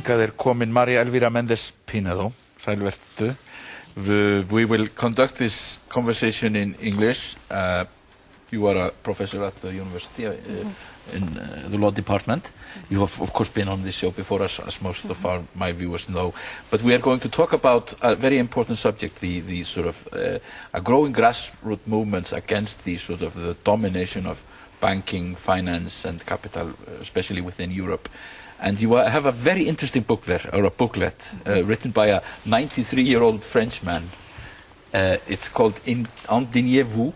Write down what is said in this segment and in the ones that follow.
hingað komin María Elvira Méndez Pinedo, sælvertu. We will conduct this conversation in English. You are a professor at the university in the law department. You have, of course, been on this show before, as most of my viewers know. But we are going to talk about a very important subject: the sort of a growing grassroots movements against the sort of the domination of banking, finance, and capital, especially within Europe. And you have a very interesting book there, or a booklet, written by a 93-year-old Frenchman. It's called Indignez-vous,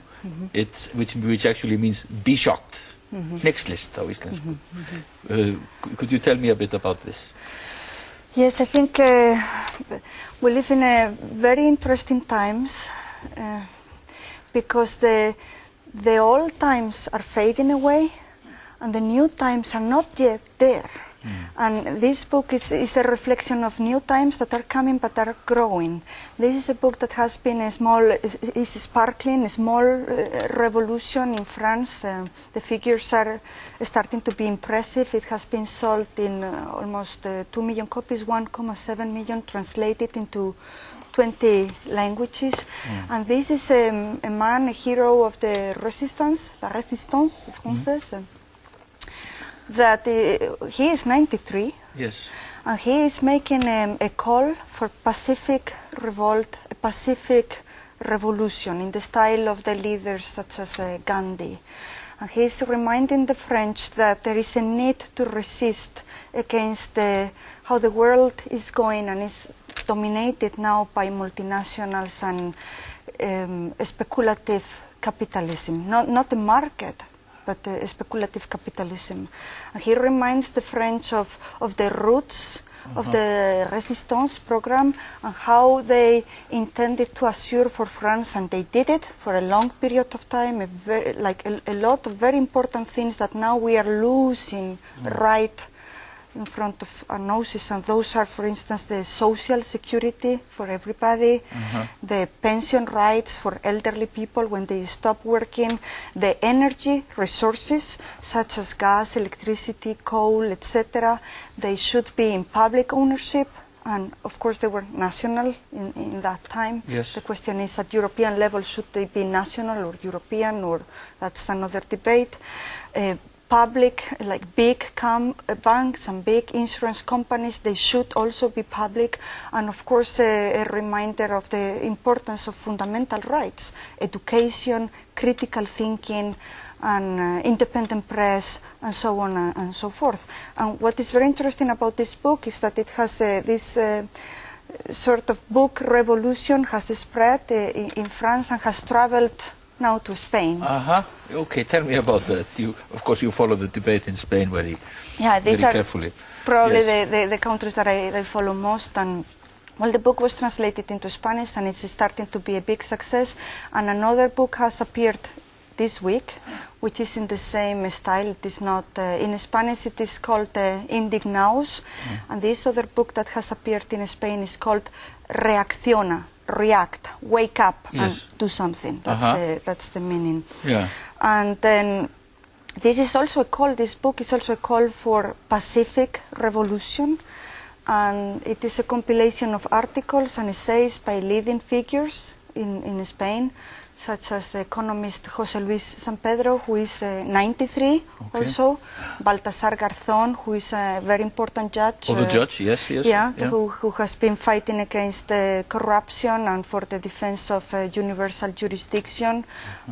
which actually means be shocked. Hneykslist á íslensku. Could you tell me a bit about this? Yes, I think we live in a very interesting times because the old times are fading away and the new times are not yet there. And this book is a reflection of new times that are coming but are growing. This is a book that has been a sparkling, small revolution in France. The figures are starting to be impressive. It has been sold in almost 2 million copies, 1.7 million translated into 20 languages. And this is a man, a hero of the resistance, la résistance française. That he is 93. Yes. And he is making a call for pacific revolt, a pacific revolution in the style of the leaders such as Gandhi. And he is reminding the French that there is a need to resist against how the world is going and is dominated now by multinationals and speculative capitalism, not the market, but speculative capitalism. And he reminds the French of the roots of the resistance program and how they intended to assure for France, and they did it for a long period of time, a lot of very important things that now we are losing right in front of our noses, and those are, for instance, the social security for everybody, the pension rights for elderly people when they stop working, the energy resources such as gas, electricity, coal, etc. They should be in public ownership, and of course they were national in that time. Yes. The question is, at European level, should they be national or European, or that's another debate. Public, like big banks and big insurance companies, they should also be public. And of course, a reminder of the importance of fundamental rights, education, critical thinking, and independent press, and so on and so forth. And what is very interesting about this book is that it has this sort of book revolution has spread in France and has traveled now to Spain. Okay, tell me about that. Of course, you follow the debate in Spain very carefully. Probably the countries that I follow most. And well, the book was translated into Spanish, and it's starting to be a big success. And another book has appeared this week, which is in the same style. It is not in Spanish. It is called Indignaos, and this other book that has appeared in Spain is called Reacciona. React, wake up, and do something. That's the meaning. Yeah. And then this is also a call. This book is also a call for pacific revolution, and it is a compilation of articles and essays by leading figures in Spain, such as the economist José Luis Sampedro, who is 93 also, Baltasar Garzón, who is a very important judge. The judge, yes. Yeah, who has been fighting against corruption and for the defense of universal jurisdiction.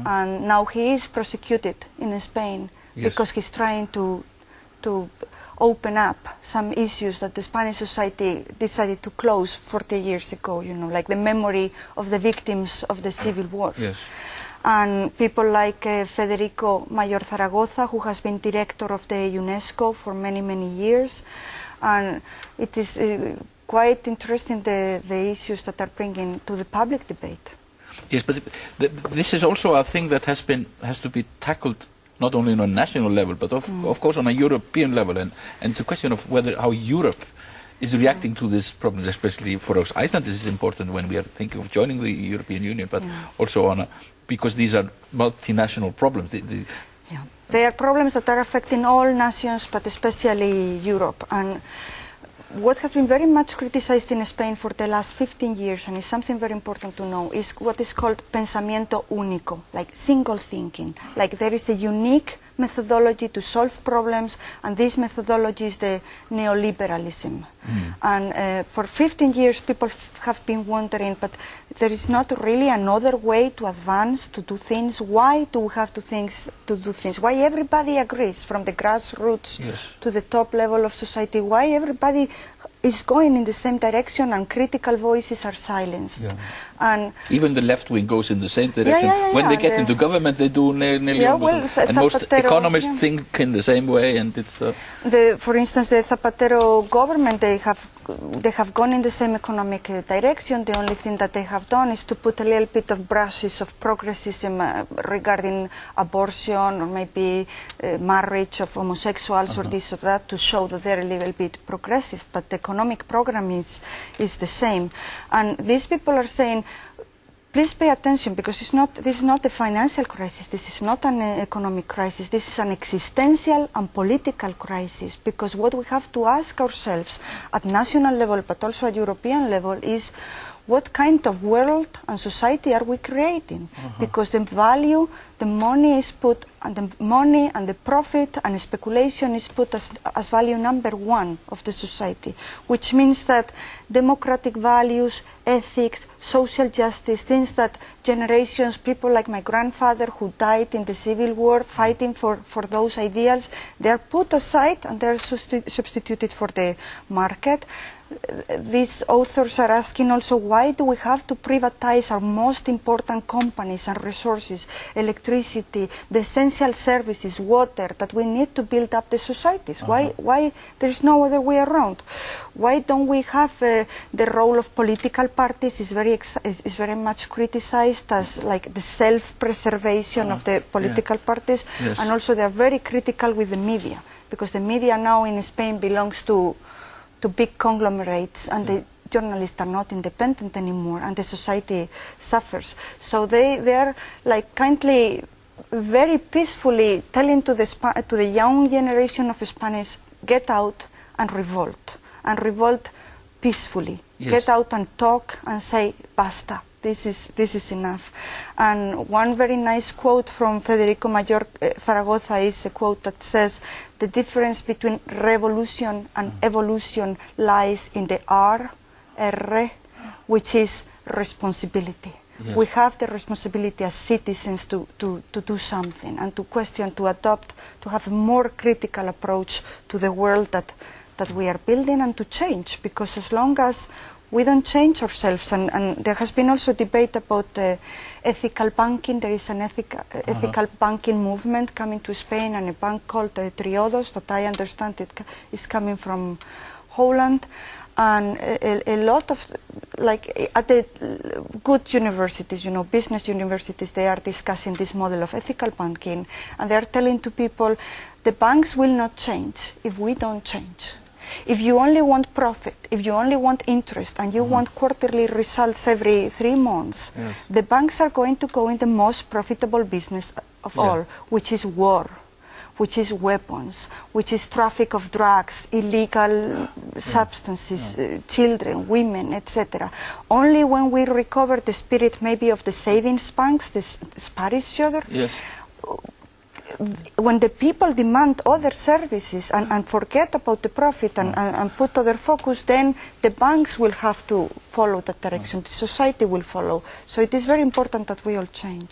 And now he is prosecuted in Spain because he's trying to open up some issues that the Spanish society decided to close 40 years ago, you know, like the memory of the victims of the Civil War. Yes. And people like Federico Mayor Zaragoza, who has been director of the UNESCO for many, many years. And it is quite interesting, the issues that are bringing to the public debate. Yes, but this is also a thing that has to be tackled not only on a national level, but of course on a European level, and it's a question of how Europe is reacting to this problem, especially for us. Iceland, this is important when we are thinking of joining the European Union, but also because these are multinational problems. They are problems that are affecting all nations, but especially Europe. And what has been very much criticized in Spain for the last 15 years, and is something very important to know, is what is called pensamiento único, like single thinking. Like there is a unique methodology to solve problems, and this methodology is the neoliberalism. And for 15 years people have been wondering, but there is not really another way to advance, to do things. Why do we have to do things? Why everybody agrees, from the grassroots to the top level of society? Why everybody is going in the same direction and critical voices are silenced? And even the left wing goes in the same direction. When they get into government, they do nearly almost, and most economists think in the same way. And it's for instance, the Zapatero government, they have gone in the same economic direction. The only thing that they have done is to put a little bit of brushes of progressism regarding abortion or maybe marriage of homosexuals or this or that, to show that they're a little bit progressive. But the economic program is the same. And these people are saying, please pay attention, because this is not a financial crisis, this is not an economic crisis, this is an existential and political crisis, because what we have to ask ourselves at national level but also at European level is, what kind of world and society are we creating? Because the value, the money is put, and the money and the profit and speculation is put as value number one of the society, which means that democratic values, ethics, social justice, things that generations, people like my grandfather who died in the Civil War fighting for those ideals, they are put aside and they are substituted for the market. These authors are asking also, why do we have to privatize our most important companies and resources, electricity, the essential services, water, that we need to build up the societies? Why there's no other way around? Why don't we have the role of political parties is very much criticized as like the self-preservation of the political parties, and also they are very critical with the media, because the media now in Spain belongs to big conglomerates, and the journalists are not independent anymore, and the society suffers. So they are like kindly, very peacefully telling to the young generation of Spanish, get out and revolt peacefully. Get out and talk and say, basta. This is enough. And one very nice quote from Federico Mayor Zaragoza is a quote that says, the difference between revolution and evolution lies in the R, which is responsibility. We have the responsibility as citizens to do something, and to question, to adopt, to have a more critical approach to the world that we are building, and to change, because as long as we don't change ourselves, and there has been also debate about ethical banking. There is an ethical banking movement coming to Spain, and a bank called Triodos, that I understand it is coming from Holland. And a lot of, like at the good universities, you know, business universities, they are discussing this model of ethical banking, and they are telling to people, the banks will not change if we don't change. If you only want profit, if you only want interest, and you want quarterly results every 3 months, the banks are going to go in the most profitable business of all, which is war, which is weapons, which is traffic of drugs, illegal substances, children, women, etc. Only when we recover the spirit maybe of the savings banks, the Spanish other, when the people demand other services and forget about the profit and put other focus, then the banks will have to follow that direction, the society will follow. So it is very important that we all change.